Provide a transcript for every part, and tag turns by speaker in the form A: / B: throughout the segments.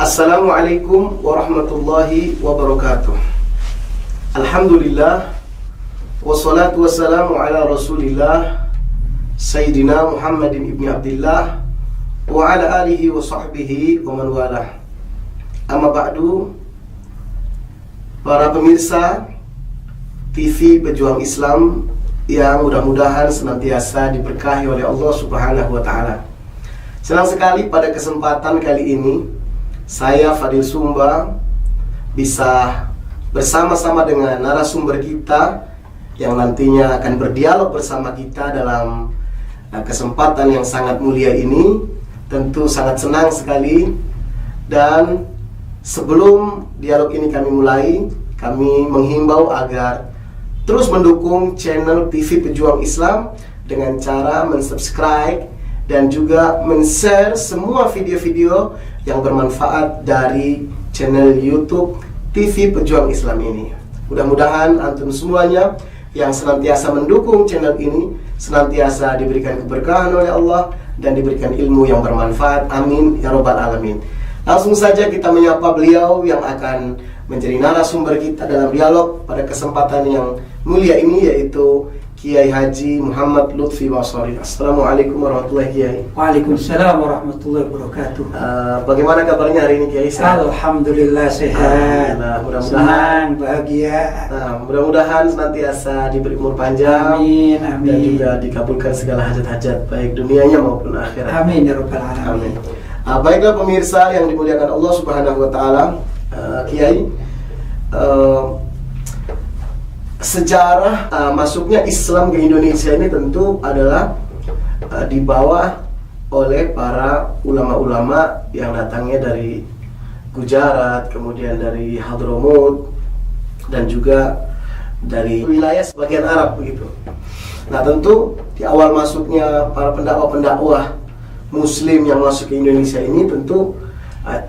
A: Assalamualaikum warahmatullahi wabarakatuh. Alhamdulillah, wassalatu wassalamu ala rasulillah Sayyidina Muhammadin ibni Abdillah wa ala alihi wa sahbihi wa man walah. Amma ba'du, para pemirsa TV Pejuang Islam yang mudah-mudahan senantiasa diberkahi oleh Allah Subhanahu wa Ta'ala. Senang sekali pada kesempatan kali ini saya Fadil Sumba bisa bersama-sama dengan narasumber kita yang nantinya akan berdialog bersama kita dalam kesempatan yang sangat mulia ini. Tentu sangat senang sekali, dan sebelum dialog ini kami mulai, kami menghimbau agar terus mendukung channel TV Pejuang Islam dengan cara mensubscribe dan juga men-share semua video-video yang bermanfaat dari channel YouTube TV Pejuang Islam ini. Mudah-mudahan antum semuanya yang senantiasa mendukung channel ini senantiasa diberikan keberkahan oleh Allah dan diberikan ilmu yang bermanfaat. Amin ya rabbal alamin. Langsung saja kita menyapa beliau yang akan menjadi narasumber kita dalam dialog pada kesempatan yang mulia ini, yaitu Kiai Haji Muhammad Lutfi Basari. Assalamualaikum warahmatullahi wabarakatuh.
B: Waalaikumsalam warahmatullahi wabarakatuh.
A: Bagaimana kabarnya hari ini, Kiai?
B: Alhamdulillah sehat.
A: Mudah-mudahan
B: senang, bahagia.
A: Mudah-mudahan senantiasa diberi umur panjang.
B: Amin, amin.
A: Dan juga dikabulkan segala hajat-hajat baik dunianya maupun akhirat.
B: Amin ya rabbal alamin.
A: Baiklah pemirsa yang dimuliakan Allah Subhanahu wa Ta'ala, Kiai, sejarah masuknya Islam ke Indonesia ini tentu adalah dibawa oleh para ulama-ulama yang datangnya dari Gujarat, kemudian dari Hadramut, dan juga dari wilayah sebagian Arab begitu. Nah, tentu di awal masuknya para pendakwah-pendakwah Muslim yang masuk ke Indonesia ini tentu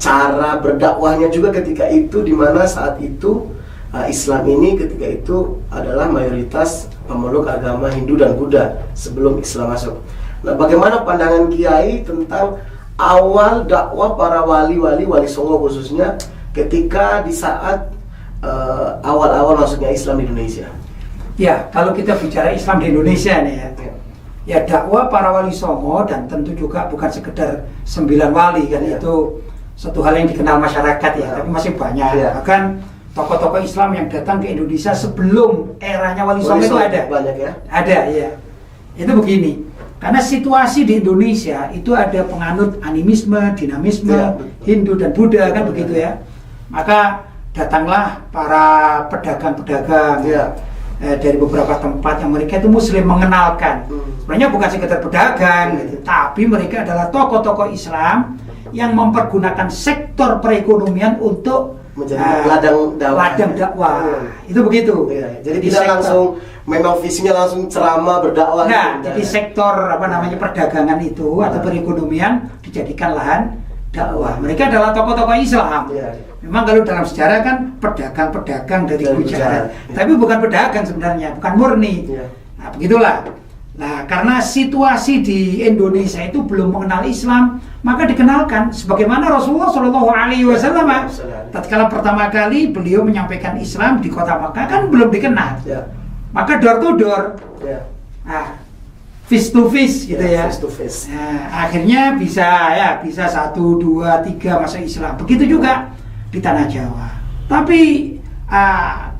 A: cara berdakwahnya juga ketika itu, di mana saat itu Islam ini ketika itu adalah mayoritas pemeluk agama Hindu dan Buddha sebelum Islam masuk. Nah, bagaimana pandangan Kiai tentang awal dakwah para wali Songo khususnya ketika di saat awal-awal masuknya Islam di Indonesia?
B: Ya, kalau kita bicara Islam di Indonesia nih ya dakwah para wali Songo, dan tentu juga bukan sekedar 9 wali kan, itu satu hal yang dikenal masyarakat ya, tapi masih banyak. Bahkan tokoh-tokoh Islam yang datang ke Indonesia sebelum eranya Wali Songo itu ada.
A: Banyak ya?
B: Ada, ya. Itu begini, karena situasi di Indonesia itu ada penganut animisme, dinamisme, Hindu dan Buddha kan begitu ya. Maka datanglah para pedagang-pedagang dari beberapa tempat yang mereka itu Muslim, mengenalkan. Sebenarnya bukan sekedar pedagang, gitu, tapi mereka adalah tokoh-tokoh Islam yang mempergunakan sektor perekonomian untuk
A: menjadi ladang dakwah.
B: Itu begitu.
A: Jadi tidak langsung, memang visinya langsung ceramah berdakwah.
B: Nah, jadi sektor perdagangan itu atau perekonomian dijadikan lahan dakwah. Mereka adalah tokoh-tokoh Islam. Memang kalau dalam sejarah kan pedagang-pedagang dari Gujarat, tapi bukan pedagang sebenarnya, bukan murni. Nah, begitulah. Nah, karena situasi di Indonesia itu belum mengenal Islam, maka dikenalkan sebagaimana Rasulullah SAW. Tatkala pertama kali beliau menyampaikan Islam di kota Makkah kan belum dikenal, maka door to door, face to face gitu ya.
A: Face to face.
B: Nah, akhirnya bisa 1, 2, 3 masuk Islam. Begitu juga di tanah Jawa. Tapi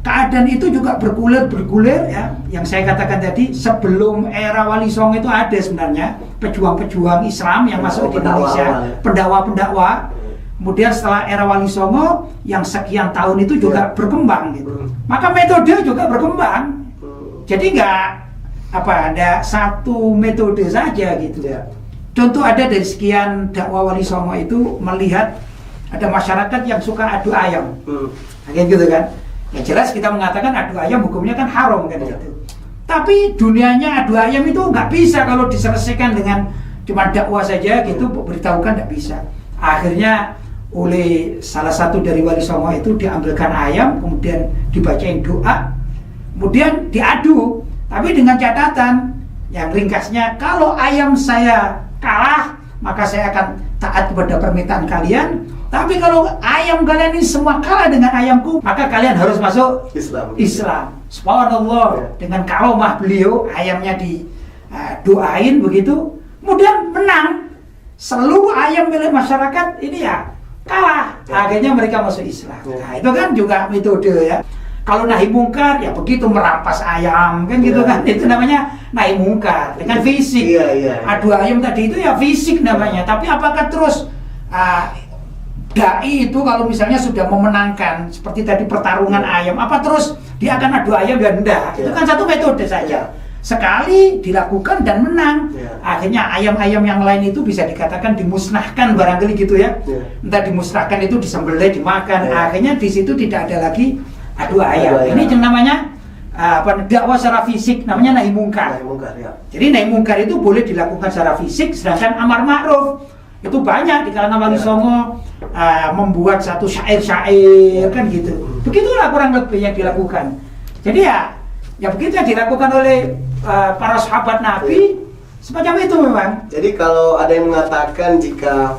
B: keadaan itu juga bergulir ya. Yang saya katakan tadi, sebelum era Wali Songo itu ada sebenarnya pejuang-pejuang Islam yang masuk ke Indonesia, pendakwa-pendakwa. Kemudian setelah era Wali Songo yang sekian tahun itu juga berkembang gitu. Maka metode juga berkembang. Jadi ada satu metode saja gitu. Contoh ada dari sekian dakwah Wali Songo itu melihat ada masyarakat yang suka adu ayam. Kayak gitu kan. Yang jelas kita mengatakan adu ayam hukumnya kan haram kan gitu. Tapi dunianya adu ayam itu nggak bisa kalau diselesaikan dengan cuma dakwah saja gitu, beritahukan nggak bisa. Akhirnya oleh salah satu dari Wali Songo itu diambilkan ayam, kemudian dibacain doa, kemudian diadu. Tapi dengan catatan yang ringkasnya, kalau ayam saya kalah maka saya akan taat kepada permintaan kalian. Tapi kalau ayam kalian ini semua kalah dengan ayamku, maka kalian harus masuk Islam. Subhanallah,
A: Ya.
B: dengan karomah beliau, ayamnya doain begitu, kemudian menang. Seluruh ayam milik masyarakat ini ya kalah.
A: Ya.
B: Akhirnya mereka masuk Islam.
A: Ya.
B: Nah, itu kan juga metode ya. Kalau nahi mungkar ya begitu merampas ayam kan gitu
A: Ya.
B: kan, itu namanya nahi mungkar dengan fisik.
A: Iya.
B: Adu ayam tadi itu ya fisik namanya. Tapi apakah terus dai itu kalau misalnya sudah memenangkan seperti tadi pertarungan ayam, apa terus dia akan adu ayam ya enggak? Itu
A: Ya.
B: kan satu metode saja. Sekali dilakukan dan menang,
A: Ya.
B: akhirnya ayam-ayam yang lain itu bisa dikatakan dimusnahkan barangkali gitu ya.
A: Ya.
B: Entah dimusnahkan itu disembelih, dimakan.
A: Ya.
B: Akhirnya di situ tidak ada lagi adu ayam.
A: Adu ayam.
B: Ini yang namanya dakwah secara fisik, namanya nahi mungkar.
A: Nahi mungkar ya.
B: Jadi nahi mungkar itu boleh dilakukan secara fisik, sedangkan amar ma'ruf itu banyak di kalangan Wali
A: Ya.
B: Songo membuat satu syair-syair kan gitu. Begitulah kurang lebih yang dilakukan. Jadi ya begitu yang dilakukan oleh para sahabat Nabi, semacam itu memang.
A: Jadi kalau ada yang mengatakan jika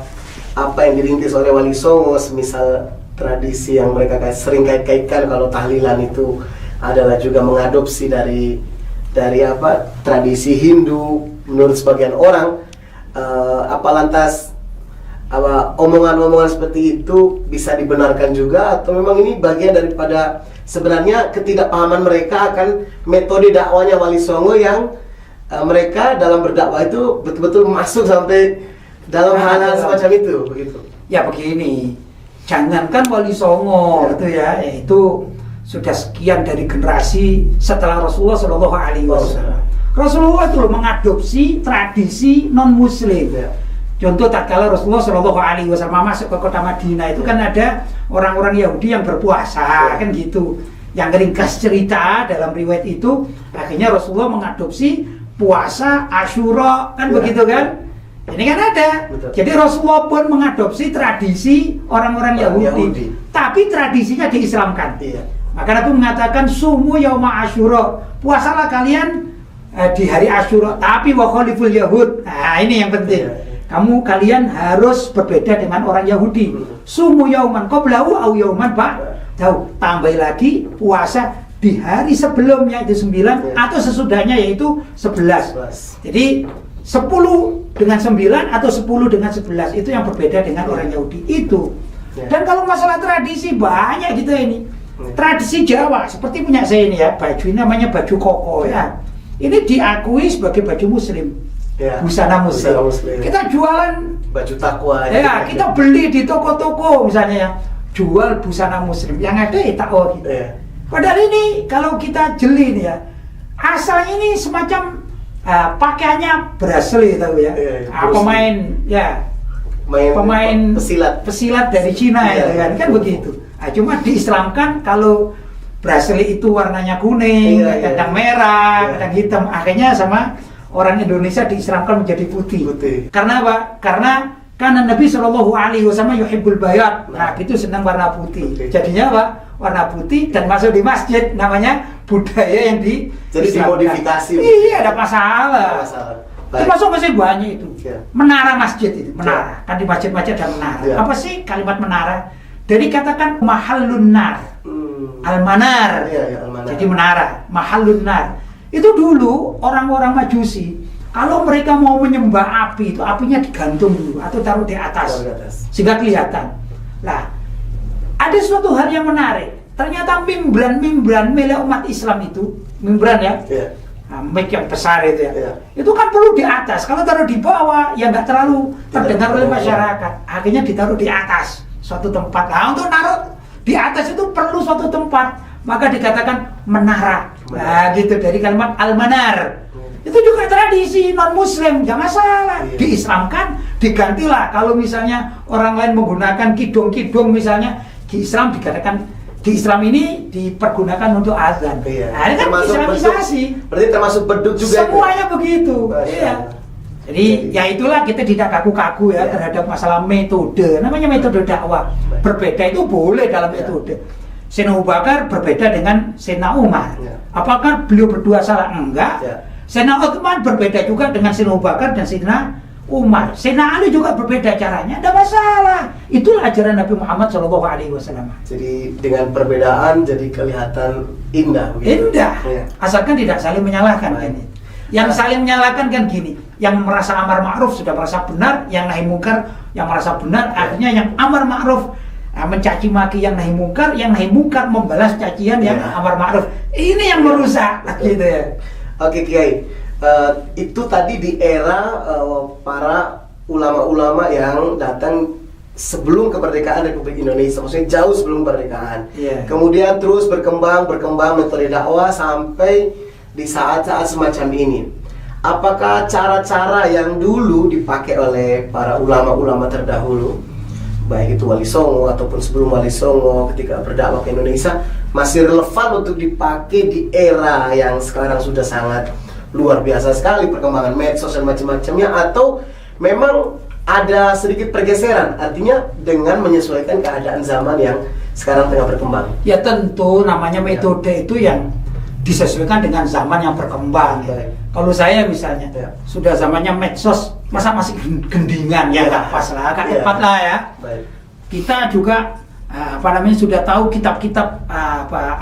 A: apa yang dirintis oleh Wali Songo, semisal tradisi yang mereka sering kait-kaitkan kalau tahlilan itu adalah juga mengadopsi dari apa tradisi Hindu menurut sebagian orang, apa lantas omongan-omongan seperti itu bisa dibenarkan juga, atau memang ini bagian daripada sebenarnya ketidakpahaman mereka akan metode dakwanya Wali Songo yang mereka dalam berdakwah itu betul-betul masuk sampai dalam hal-hal semacam itu begitu.
B: Ya begini, jangankan Wali Songo itu ya, yaitu sudah sekian dari generasi setelah Rasulullah Shallallahu Alaihi Wasallam. Rasulullah itu mengadopsi tradisi non Muslim.
A: Ya.
B: Contoh tatkala Rasulullah Shallallahu Alaihi Wasallam masuk ke kota Madinah itu kan ada orang-orang Yahudi yang berpuasa kan gitu. Yang ringkas cerita dalam riwayat itu akhirnya Rasulullah mengadopsi puasa Asyura kan begitu kan? Ini kan ada.
A: Betul.
B: Jadi Rasulullah pun mengadopsi tradisi orang-orang Yahudi. Tapi tradisinya diislamkan.
A: Iya.
B: Maka Nabi mengatakan sumu yauma Asyura, puasalah kalian di hari Asyura, tapi wa khaliful Yahud. Nah, ini yang penting.
A: Iya.
B: Kalian harus berbeda dengan orang Yahudi. Sumu yauman qablahu au yauman ba'dahu. Tambah lagi puasa di hari sebelumnya itu 9 atau sesudahnya yaitu 11. Jadi 10 dengan 9 atau 10 dengan 11 itu yang berbeda dengan orang Yahudi itu. Dan kalau masalah tradisi banyak gitu ini. Tradisi Jawa seperti punya saya ini ya, baju ini namanya baju koko ya. Ini diakui sebagai baju muslim.
A: Ya.
B: Busana muslim. Kita jualan
A: baju takwa
B: ya, kita beli di toko-toko misalnya ya, jual busana muslim. Yang ada ya takwa gitu.
A: Ya.
B: Padahal ini kalau kita jeli nih ya, asal ini semacam pakaiannya Brasile tahu ya. Pemain pesilat dari Cina ya kan begitu. Cuma diislamkan kalau Brasile itu warnanya kuning, kadang merah, kadang hitam. Akhirnya sama orang Indonesia diislamkan menjadi putih. Karena apa? Karena Nabi Shallallahu Alaihi Wasallam yuhibbul bayat. Nah, itu senang warna putih. Jadinya apa? Warna putih dan masuk di masjid, namanya budaya yang
A: jadi dimodifikasi.
B: Iya, ada masalah. Termasuk masih banyak itu. Menara masjid itu, menara. Kan di masjid-masjid ada menara. Apa sih kalimat menara? Dari katakan mahallun nar. Al-manar. Jadi menara, mahallun nar. Itu dulu orang-orang Majusi, kalau mereka mau menyembah api, itu apinya digantung dulu atau taruh di atas, sehingga kelihatan. Lah, ada suatu hal yang menarik. Ternyata mimbar milik umat Islam itu, mimbar ya, mic yang besar itu ya, itu kan perlu di atas. Kalau taruh di bawah, ya nggak terlalu terdengar oleh masyarakat. Akhirnya ditaruh di atas suatu tempat. Nah, untuk naruh di atas itu perlu suatu tempat, maka dikatakan menara. Nah, gitu dari kalimat al-manar. Itu juga tradisi non muslim, nggak masalah. Diislamkan, digantilah. Kalau misalnya orang lain menggunakan kidung-kidung misalnya, di Islam dikatakan di Islam ini dipergunakan untuk azan. Nah, ini kan islamisasi.
A: Berarti termasuk beduk juga.
B: Semuanya begitu. Iya. Jadi ya itulah, kita tidak kaku-kaku ya terhadap masalah metode. Namanya metode dakwah. Berbeda itu boleh dalam metode. Sayyidina Abu Bakar berbeda dengan Sayyidina Umar. Apakah beliau berdua salah? Enggak. Sayyidina Utsman berbeda juga dengan Sayyidina Abu Bakar dan Sayyidina Umar. Sayyidina Ali juga berbeda caranya, tidak masalah. Itulah ajaran Nabi Muhammad SAW.
A: Jadi dengan perbedaan jadi kelihatan indah. Begitu?
B: Indah,
A: Ya.
B: asalkan tidak saling menyalahkan kan. Yang saling menyalahkan kan gini, yang merasa amar ma'ruf sudah merasa benar, yang nahi mungkar yang merasa benar, akhirnya yang amar ma'ruf mencaci maki yang nahi mungkar membalas cacian yang amar ma'ruf. Ini yang merusak, gitu ya.
A: Oke Kiai, itu tadi di era para ulama-ulama yang datang sebelum kemerdekaan Republik Indonesia, maksudnya jauh sebelum kemerdekaan. Kemudian terus berkembang metode dakwah sampai di saat-saat semacam ini. Apakah cara-cara yang dulu dipakai oleh para ulama-ulama terdahulu, baik itu Wali Songo ataupun sebelum Wali Songo ketika berdakwah ke Indonesia, masih relevan untuk dipakai di era yang sekarang sudah sangat luar biasa sekali perkembangan medsos dan macam-macamnya, atau memang ada sedikit pergeseran, artinya dengan menyesuaikan keadaan zaman yang sekarang tengah berkembang?
B: Ya tentu namanya metode itu yang disesuaikan dengan zaman yang berkembang. Kalau saya misalnya sudah zamannya medsos, masa masih gendingan ya nggak pas lah, kan tepat lah ya. Kita juga sudah tahu kitab-kitab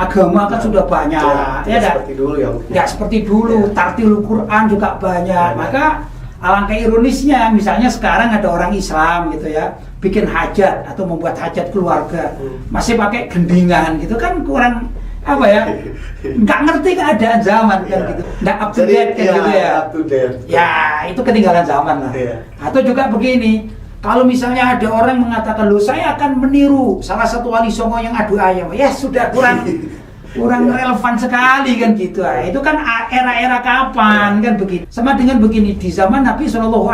B: agama kan sudah banyak,
A: seperti dulu ya.
B: Nggak seperti dulu, tartil Quran juga banyak. Maka alangkah ironisnya, misalnya sekarang ada orang Islam gitu ya, bikin hajat atau membuat hajat keluarga, masih pakai gendingan gitu kan, kurang nggak ngerti keadaan zaman kan gitu, nggak up to date kan gitu ya. Ya itu ketinggalan zaman lah. Atau juga begini, kalau misalnya ada orang mengatakan, loh saya akan meniru salah satu wali songo yang adu ayam, ya sudah kurang relevan sekali kan gitu. Itu kan era-era kapan kan begitu. Sama dengan begini, di zaman Nabi SAW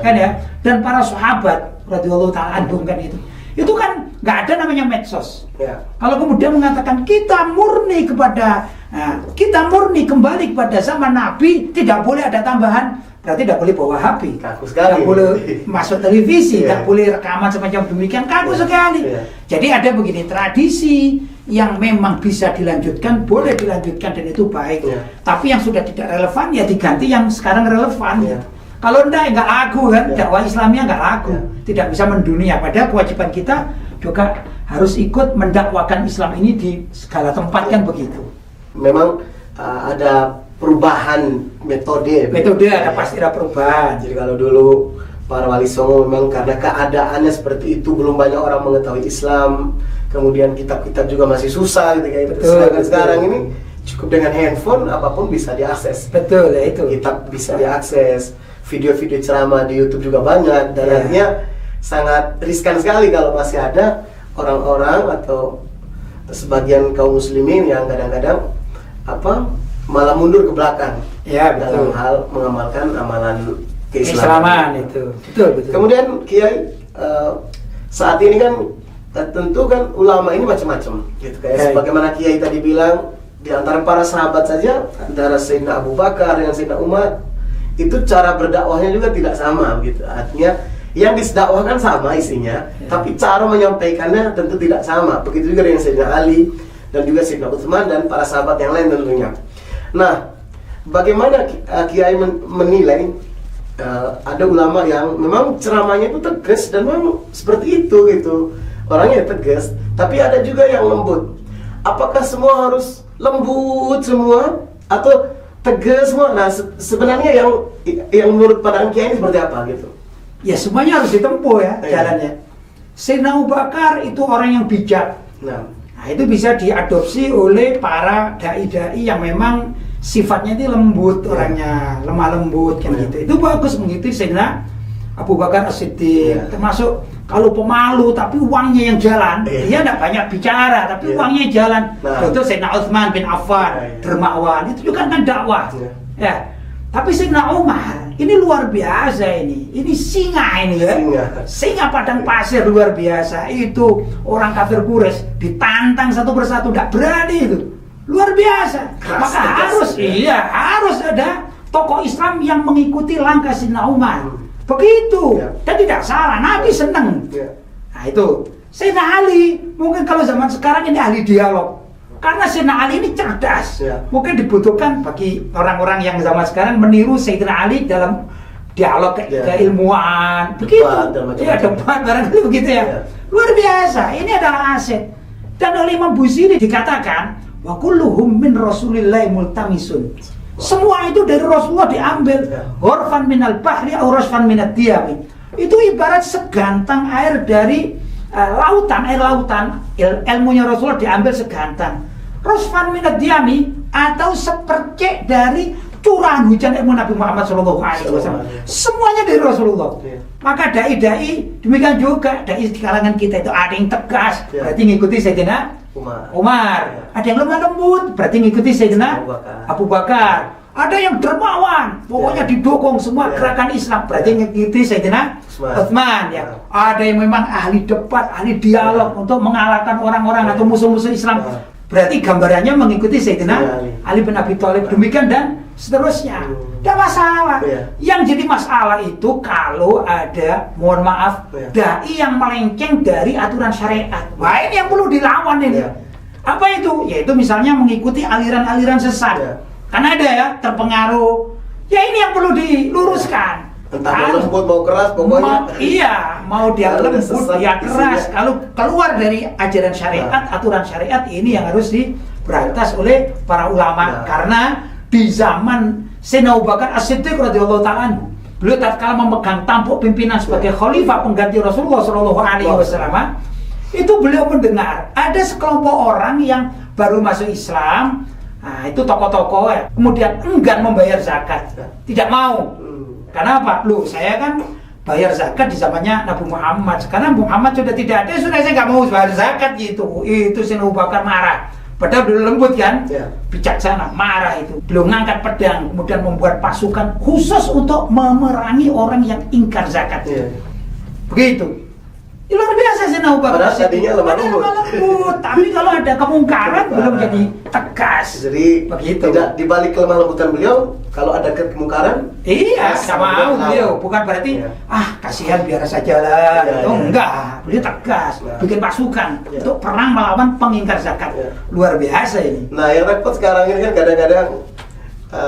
B: kan ya, dan para sahabat radhiyallahu ta'ala anhum kan itu kan nggak ada namanya medsos. Kalau kemudian mengatakan kita murni kembali kepada zaman Nabi, tidak boleh ada tambahan, berarti tidak boleh bawa HP, tidak boleh masuk televisi, tidak boleh rekaman semacam demikian, kaku sekali. Jadi ada begini, tradisi yang memang bisa dilanjutkan, boleh dilanjutkan dan itu baik. Tapi yang sudah tidak relevan ya diganti yang sekarang relevan. Kalau nggak laku kan, dakwah Islamnya nggak laku, tidak bisa mendunia. Padahal kewajiban kita juga harus ikut mendakwakan Islam ini di segala tempat kan begitu.
A: Memang ada perubahan metode
B: ada pasti ada perubahan.
A: Jadi kalau dulu para wali songo memang karena keadaannya seperti itu, belum banyak orang mengetahui Islam, kemudian kitab-kitab juga masih susah gitu kayak itu. Sedangkan sekarang ini cukup dengan handphone apapun bisa diakses.
B: Betul ya, itu
A: kitab bisa diakses, video-video ceramah di YouTube juga banyak, dan artinya sangat riskan sekali kalau masih ada orang-orang atau sebagian kaum muslimin yang kadang-kadang malah mundur ke belakang dalam hal mengamalkan amalan keislaman
B: itu. Betul.
A: Kemudian Kiai, saat ini kan tentu kan ulama ini macam-macam gitu, kayak sebagaimana Kiai tadi bilang, di antara para sahabat saja, antara Sayyidina Abu Bakar dengan Sayyidina Umar, itu cara berdakwahnya juga tidak sama gitu. Artinya yang disdakwahkan sama isinya, tapi cara menyampaikannya tentu tidak sama. Begitu juga dengan Sayyidina Ali dan juga Sayyidina Utsman dan para sahabat yang lain tentunya. Nah, bagaimana Kiai menilai ada ulama yang memang ceramahnya itu tegas dan memang seperti itu gitu, orangnya tegas, tapi ada juga yang lembut. Apakah semua harus lembut semua atau tegas semua? Nah, sebenarnya yang menurut pandangan Kiai ini seperti apa gitu?
B: Ya semuanya harus ditempuh ya jalannya. Sayyidina Abu Bakar itu orang yang bijak. Nah itu bisa diadopsi oleh para dai-dai yang memang sifatnya itu lembut, orangnya lemah lembut kan gitu. Itu bagus mengikuti Sayyidina Abu Bakar As-Siddiq. Termasuk kalau pemalu tapi uangnya yang jalan, dia tidak banyak bicara tapi uangnya jalan. Contoh Sayyidina Utsman bin Affan, dermawan, itu juga kan dakwah. Ya. Tapi Sayyidina Umar ini luar biasa ini singa ini ya, singa padang pasir luar biasa. Itu orang kafir Quraisy ditantang satu persatu, tidak berani itu, luar biasa. Maka harus ada tokoh Islam yang mengikuti langkah Sayyidina Umar. Begitu, dan tidak salah, Nabi senang. Nah itu Sayyidina Ali, mungkin kalau zaman sekarang ini ahli dialog. Karena Sayyidina Ali ini cerdas, mungkin dibutuhkan bagi orang-orang yang zaman sekarang meniru Sayyidina Ali dalam dialog
A: Ya.
B: keilmuan, begitu.
A: Debat dan macam-macam.
B: Ya, debat barangkali begitu ya.
A: Ya.
B: Luar biasa. Ini adalah aset. Dan oleh Imam Busiri dikatakan, wa kulluhum min Rasulillahi multamisun. Semua itu dari Rasulullah diambil.
A: Ya.
B: Horfan minal bahri au rosfan minad diyami. Itu ibarat segantang air dari lautan, air lautan. Ilmunya Rasulullah diambil segantang. Rosfan minad diyami atau sepercik dari curahan hujan ilmu Nabi Muhammad SAW. Semuanya dari Rasulullah.
A: Ya.
B: Maka dai-dai demikian juga dai di kalangan kita itu ada yang tegas,
A: Ya.
B: berarti ngikuti Sayyidina Umar.
A: Ya.
B: Ada yang lemah lembut, berarti ngikuti Sayyidina Abu Bakar. Ada yang dermawan, pokoknya didukung semua
A: Ya.
B: gerakan Islam, berarti ngikuti Sayyidina Utsman. Ya. Ada yang memang ahli debat, ahli dialog untuk mengalahkan orang-orang atau musuh-musuh Islam.
A: Ya.
B: Berarti gambarannya mengikuti Sayyidina Ali bin Abi Thalib, demikian dan seterusnya. Tidak masalah.
A: Ya.
B: Yang jadi masalah itu kalau ada, mohon maaf,
A: Ya.
B: dai yang melenceng dari aturan syariat. Wah, ini yang perlu dilawan ini.
A: Ya.
B: Apa itu? Yaitu misalnya mengikuti aliran-aliran sesat.
A: Ya.
B: Karena ada ya terpengaruh. Ya ini yang perlu diluruskan.
A: Entah mau lembut mau keras pokoknya.
B: Mau dia
A: Kalau udah
B: lembut,
A: sesat
B: dia keras.
A: isinya.
B: Kalau keluar dari ajaran syariat, aturan syariat ini yang harus diberantas oleh para ulama.
A: Ya.
B: Karena di zaman Sayyidina Abu Bakar As-Siddiq radhiyallahu ta'ala anhu, beliau tatkala memegang tampuk pimpinan sebagai khalifah pengganti Rasulullah sallallahu alaihi wasallam, itu beliau mendengar ada sekelompok orang yang baru masuk Islam. Nah, itu tokoh-tokoh ya, kemudian enggan membayar zakat, tidak mau. Kenapa? Loh, saya kan bayar zakat di zamannya Nabi Muhammad. Sekarang Muhammad sudah tidak ada, sudah saya nggak mau bayar zakat gitu. Itu Sayyidina Abu Bakar marah. Padahal beliau lembut kan,
A: Ya.
B: bijaksana, marah itu. Beliau ngangkat pedang, kemudian membuat pasukan khusus untuk memerangi orang yang ingkar zakat.
A: Ya.
B: Begitu. Ya, luar biasa Sayyidina Abu Bakar.
A: Padahal tadinya lemah lembut.
B: Tapi kalau ada kemungkaran belum jadi tegas.
A: Jadi
B: begitu.
A: tidak dibalik kelemah lembutan beliau, kalau ada kemungkaran,
B: Iya,
A: tegas,
B: sama mau beliau. Bukan berarti
A: Ya.
B: kasihan biar saja lah.
A: Ya,
B: Itu
A: ya.
B: enggak. Beliau tegas,
A: Ya.
B: bikin pasukan
A: Ya.
B: untuk perang melawan pengingkar zakat.
A: Ya.
B: Luar biasa ini.
A: Nah, yang repot sekarang ini kan kadang-kadang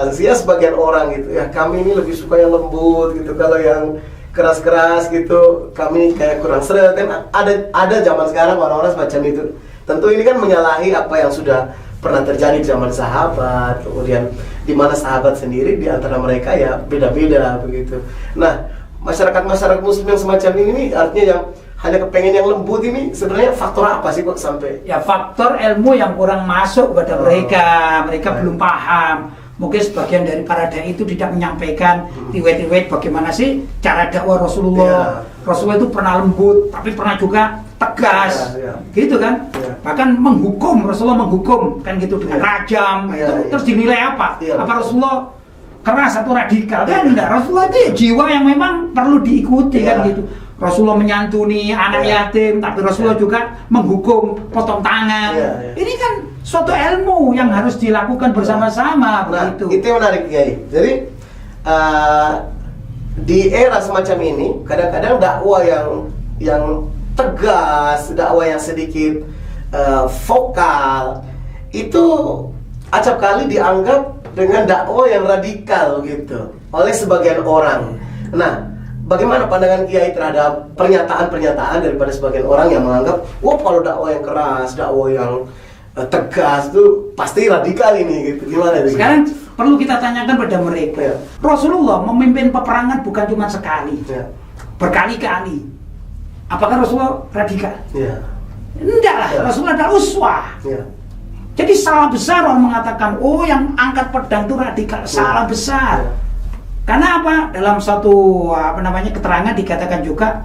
A: Zia sebagian orang gitu ya, kami ini lebih suka yang lembut gitu, kalau yang keras-keras gitu kami kayak kurang seret kan. Ada zaman sekarang orang-orang semacam itu. Tentu ini kan menyalahi apa yang sudah pernah terjadi di zaman sahabat, kemudian di mana sahabat sendiri di antara mereka ya beda-beda begitu. Nah, masyarakat muslim yang semacam ini artinya yang hanya kepengen yang lembut ini, sebenarnya faktor apa sih kok sampai?
B: Ya, faktor ilmu yang kurang masuk kepada mereka belum paham. Mungkin sebagian dari para dai itu tidak menyampaikan riwayat-riwayat bagaimana sih cara dakwah Rasulullah.
A: Ya.
B: Rasulullah itu pernah lembut, tapi pernah juga tegas,
A: Ya.
B: gitu kan?
A: Ya.
B: Bahkan menghukum, Rasulullah menghukum kan gitu dengan rajam.
A: Ya, ya.
B: Terus dinilai apa?
A: Ya.
B: Apa Rasulullah keras atau radikal? Kan enggak. Rasulullah itu jiwa yang memang perlu diikuti kan
A: Ya.
B: gitu. Rasulullah menyantuni anak
A: Ya.
B: yatim, tapi Rasulullah juga menghukum potong tangan.
A: Ya, ya.
B: Ini kan suatu ilmu yang harus dilakukan bersama-sama.
A: Nah,
B: begitu.
A: itu yang menarik Kiai. Jadi di era semacam ini kadang-kadang dakwah yang tegas, dakwah yang sedikit vokal itu acap kali dianggap dengan dakwah yang radikal gitu oleh sebagian orang. Nah, bagaimana pandangan Kiai terhadap pernyataan-pernyataan daripada sebagian orang yang menganggap, wah kalau dakwah yang keras, dakwah yang tegas itu pasti radikal ini gitu. Gimana itu?
B: Sekarang perlu kita tanyakan pada mereka.
A: Ya.
B: Rasulullah memimpin peperangan bukan cuma sekali,
A: Ya.
B: berkali-kali. Apakah Rasulullah radikal?
A: Ya.
B: Enggak lah,
A: Ya.
B: Rasulullah adalah uswah.
A: Ya.
B: Jadi salah besar orang mengatakan, oh yang angkat pedang itu radikal. Salah besar.
A: Ya.
B: Karena apa? Dalam satu keterangan dikatakan juga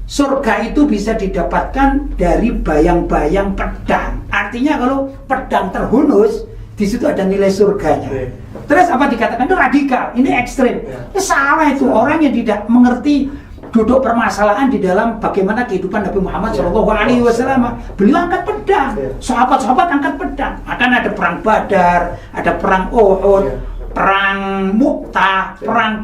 B: surga itu bisa didapatkan dari bayang-bayang pedang. Artinya kalau pedang terhunus, di situ ada nilai surganya.
A: Ya.
B: Terus apa dikatakan itu radikal, ini ekstrim.
A: Ya.
B: Salah itu, orang yang tidak mengerti duduk permasalahan di dalam bagaimana kehidupan Nabi Muhammad
A: Ya.
B: SAW. Beliau angkat pedang,
A: Ya.
B: sahabat-sahabat angkat pedang. Akan ada perang Badar, ada perang Uhud,
A: Ya.
B: perang Mu'tah,
A: Ya.
B: perang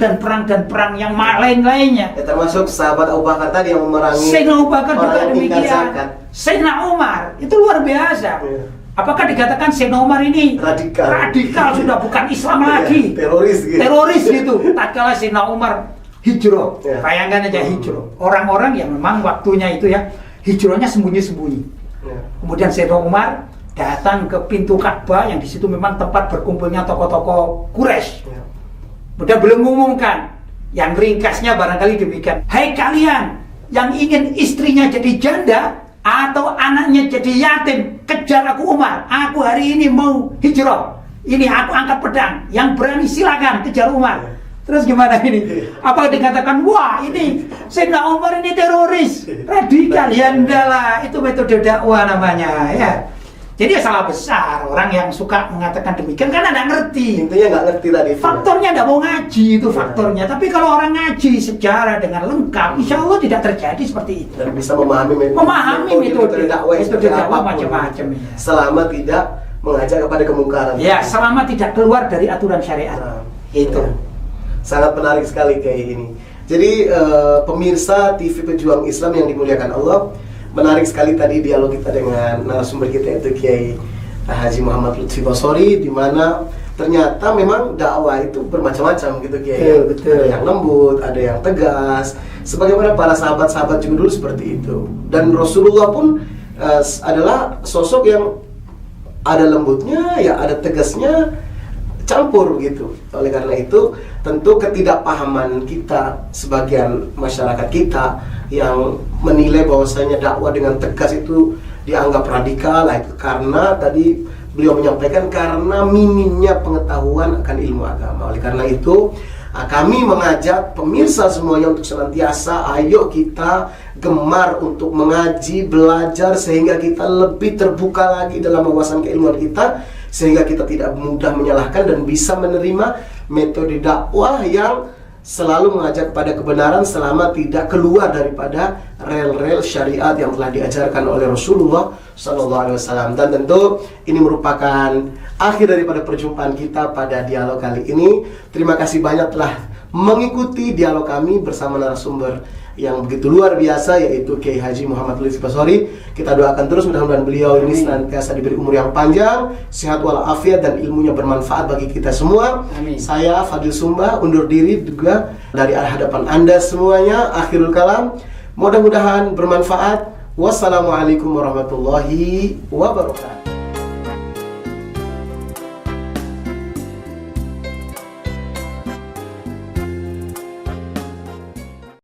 B: perang yang lain-lainnya.
A: Ya, termasuk sahabat Abu Bakar tadi yang memerangi
B: Sayyidina Abu Bakar juga
A: orang yang ingkar
B: demikian.
A: zakat.
B: Sayyidina Umar itu luar biasa.
A: Ya.
B: Apakah dikatakan Sayyidina Umar ini
A: Radikal.
B: sudah bukan Islam
A: Ya,
B: lagi?
A: teroris gitu.
B: Teroris gitu. Tatkala Sayyidina Umar hijrah.
A: Ya.
B: Bayangkan aja hijrah. Orang-orang yang memang waktunya itu ya hijrahnya sembunyi-sembunyi.
A: Ya.
B: Kemudian Sayyidina Umar datang ke pintu Ka'bah yang di situ memang tempat berkumpulnya tokoh-tokoh Quraisy.
A: Ya.
B: Udah belum mengumumkan. Yang ringkasnya barangkali demikian. Hai kalian yang ingin istrinya jadi janda atau anaknya jadi yatim, kejar aku Umar. Aku hari ini mau hijrah. Ini aku angkat pedang. Yang berani silakan kejar Umar. Terus gimana ini? Apa dikatakan, wah ini Sayyidina Umar ini teroris, radikal? Ya enggak lah, itu metode dakwah namanya ya. Jadi ya salah besar orang yang suka mengatakan demikian karena nggak ngerti.
A: Intinya nggak ngerti tadi.
B: Faktornya nggak mau ngaji itu faktornya. Tapi kalau orang ngaji sejarah dengan lengkap, insya Allah tidak terjadi seperti itu.
A: Dan bisa memahami
B: metode
A: dakwah
B: macam-macam ya.
A: Selama tidak mengajak kepada kemungkaran.
B: Ya, selama tidak keluar dari aturan syariat.
A: Nah,
B: Itu.
A: ya. Sangat menarik sekali kayak ini. Jadi pemirsa TV Pejuang Islam yang dimuliakan Allah, menarik sekali tadi dialog kita dengan narasumber kita itu Kiai Haji Muhammad Lutfi Basori, di mana ternyata memang dakwah itu bermacam-macam gitu Kiai.
B: Betul.
A: Ada yang lembut, ada yang tegas. Sebagaimana para sahabat-sahabat juga dulu seperti itu. Dan Rasulullah pun adalah sosok yang ada lembutnya, ya ada tegasnya, campur gitu. Oleh karena itu, tentu ketidakpahaman kita sebagian masyarakat kita yang menilai bahwasanya dakwah dengan tegas itu dianggap radikal, itu karena tadi beliau menyampaikan karena minimnya pengetahuan akan ilmu agama. Oleh karena itu, kami mengajak pemirsa semuanya untuk senantiasa ayo kita gemar untuk mengaji, belajar sehingga kita lebih terbuka lagi dalam wawasan keilmuan kita, sehingga kita tidak mudah menyalahkan dan bisa menerima metode dakwah yang selalu mengajak kepada kebenaran selama tidak keluar daripada rel-rel syariat yang telah diajarkan oleh Rasulullah SAW. Dan tentu ini merupakan akhir daripada perjumpaan kita pada dialog kali ini. Terima kasih banyak telah mengikuti dialog kami bersama narasumber yang begitu luar biasa, yaitu Kiai Haji Muhammad Lutfi Basori. Kita doakan terus mudah-mudahan beliau ini senantiasa diberi umur yang panjang, sehat walafiat, dan ilmunya bermanfaat bagi kita semua.
B: Amin.
A: Saya Fadil Sumba undur diri juga dari hadapan Anda semuanya. Akhirul kalam, mudah-mudahan bermanfaat. Wassalamualaikum warahmatullahi wabarakatuh.